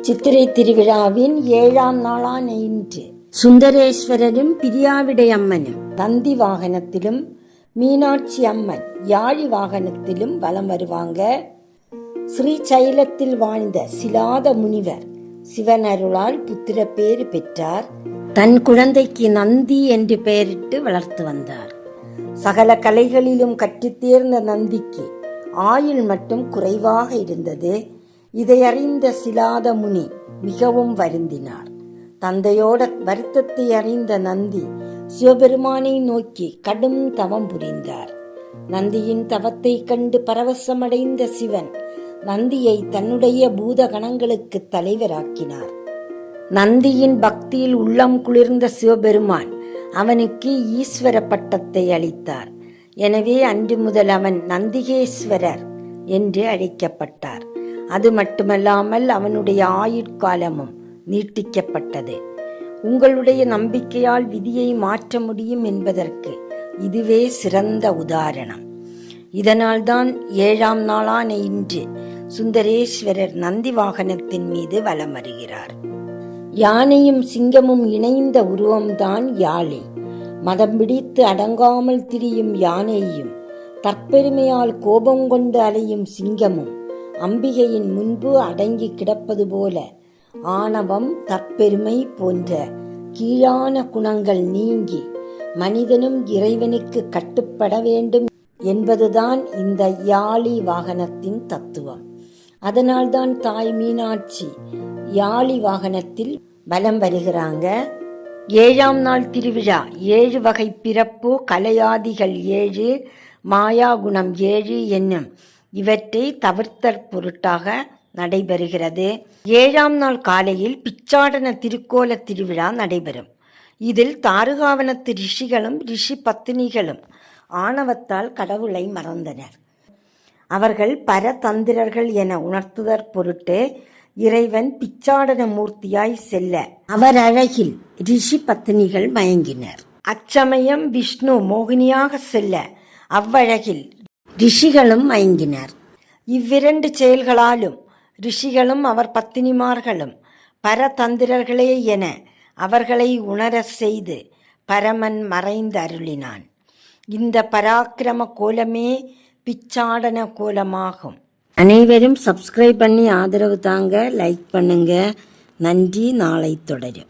சித்திரை திருவிழாவின் 7ஆம் நாளான இன்று சுந்தரேஸ்வரரும் பிரியாவிடை அம்மனும் தந்தி வாகனத்திலும் மீனாட்சி அம்மன் யாழி வாகனத்திலும் வலம் வருவாங்க. ஸ்ரீசைலத்தில் வாழ்ந்த சிலாத முனிவர் சிவன் அருளால் புத்திர பேறு பெற்றார். தன் குழந்தைக்கு நந்தி என்று பெயரிட்டு வளர்த்து வந்தார். சகல கலைகளிலும் கற்றுத் தேர்ந்த நந்திக்கு ஆயுள் மட்டும் குறைவாக இருந்தது. இதை அறிந்த சிலாத முனி மிகவும் வருந்தினார். தந்தையோட வருத்தத்தை அறிந்த நந்தி சிவபெருமானை நோக்கி கடும் தவம் புரிந்தார். நந்தியின் தவத்தை கண்டு பரவசமடைந்த சிவன் நந்தியை தன்னுடைய பூத கணங்களுக்கு தலைவராக்கினார். நந்தியின் பக்தியில் உள்ளம் குளிர்ந்த சிவபெருமான் அவனுக்கு ஈஸ்வர பட்டத்தை அளித்தார். எனவே அன்று முதல் அவன் நந்திகேஸ்வரர் என்று அழைக்கப்பட்டார். அது மட்டுமல்லாமல் அவனுடைய ஆயுட்காலமும் நீட்டிக்கப்பட்டது. உங்களுடைய நம்பிக்கையால் விதியை மாற்ற முடியும் என்பதற்கு இதுவே சிறந்த உதாரணம். இதனால்தான் 7ஆம் நாளான இன்று சுந்தரேஸ்வரர் நந்தி வாகனத்தின் மீது வலம் வருகிறார். யானையும் சிங்கமும் இணைந்த உருவம்தான் யாழி. மதம் பிடித்து அடங்காமல் திரியும் யானையும் தற்பெருமையால் கோபம் கொண்டு அலையும் சிங்கமும் அம்பிகையின் முன்பு அடங்கி கிடப்பது போல ஆணவம், தற்பெருமை போன்ற கீழான குணங்கள் நீங்கி மனிதனும் இறைவனுக்கு கட்டுப்பட வேண்டும் என்பதுதான் இந்த யாழி வாகனத்தின் தத்துவம். அதனால்தான் தாய் மீனாட்சி யாழி வாகனத்தில் வலம் வருகிறாங்க. 7ஆம் நாள் திருவிழா 7 வகை பிறப்பு, கலையாதிகள் 7, மாயா குணம் 7 என்னும் இவற்றை தவிர்த்தற் பொருட்டாக நடைபெறுகிறது. 7ஆம் நாள் காலையில் பிச்சாடன திருக்கோல திருவிழா நடைபெறும். இதில் தாருகாவனத்து ரிஷிகளும் ரிஷி பத்தினிகளும் ஆணவத்தால் கடவுளை மறந்தனர். அவர்கள் பரதந்திரர்கள் என உணர்த்துதற் பொருட்டு இறைவன் பிச்சாடன மூர்த்தியாய் செல்ல அவர் அழகில் ரிஷி பத்தினிகள் மயங்கினர். அச்சமயம் விஷ்ணு மோகினியாக செல்ல அவ்வழகில் ரிஷிகளும் மயங்கினர். இவ்விரண்டு செயல்களாலும் ரிஷிகளும் அவர் பத்தினிமார்களும் பரதந்திரர்களே என அவர்களை உணர செய்து பரமன் மறைந்து அருளினான். இந்த பராக்கிரம கோலமே பிச்சாடன கோலமாகும். அனைவரும் சப்ஸ்கிரைப் பண்ணி ஆதரவு தாங்க, லைக் பண்ணுங்க. நன்றி. நாளை தொடரும்.